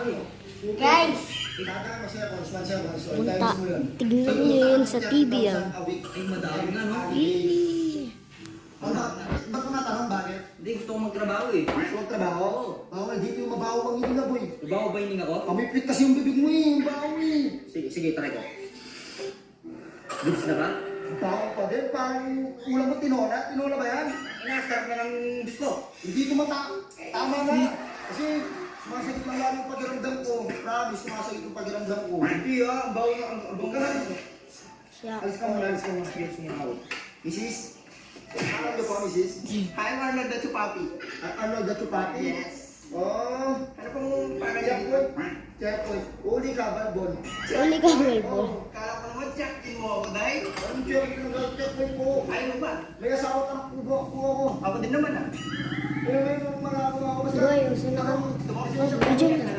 Guys, punta. Tignan niyo yun sa TV yan. Ay, madami nga, no? Ba't ko natanong bakit? Hindi, gusto ko magtrabaho eh. Gusto mo trabaho? Bawal, dito yung mabaho ang hininga, boy. Trabaho ba hininga ko? Pamiplit kasi yung bibig mo eh, yung baho eh. Sige, sige, try ko. Goods na ba? Baho pa din, parang ulam mo tinola ba yan? Inasarap na ng gusto. Hindi tama na. Kasi sumasakit lang lalo yung pakiramdam ko. Promise, sumasakit yung pakiramdam ko. Hindi ah, ang baho na, ang baho na. Siya. Alis ka muna, alis ka muna. Sige, sumunod. Mrs. Ano to po, Mrs? Hi, Arnold the Chupapi. Arnold the Chupati? Yes. Oh, Ano pong pangalan checkpoint. dito? Checkpoint. Uli ka, Balbon. Uli ka, Balbon. Oh, Kala ko naman check-in mo ako dahil. anong checkpoint po? Ayaw mo ba? May asawa ka ng kubo ako. Ako din naman ah. Eh, may mga ako. Boy, gusto na kami. Video na.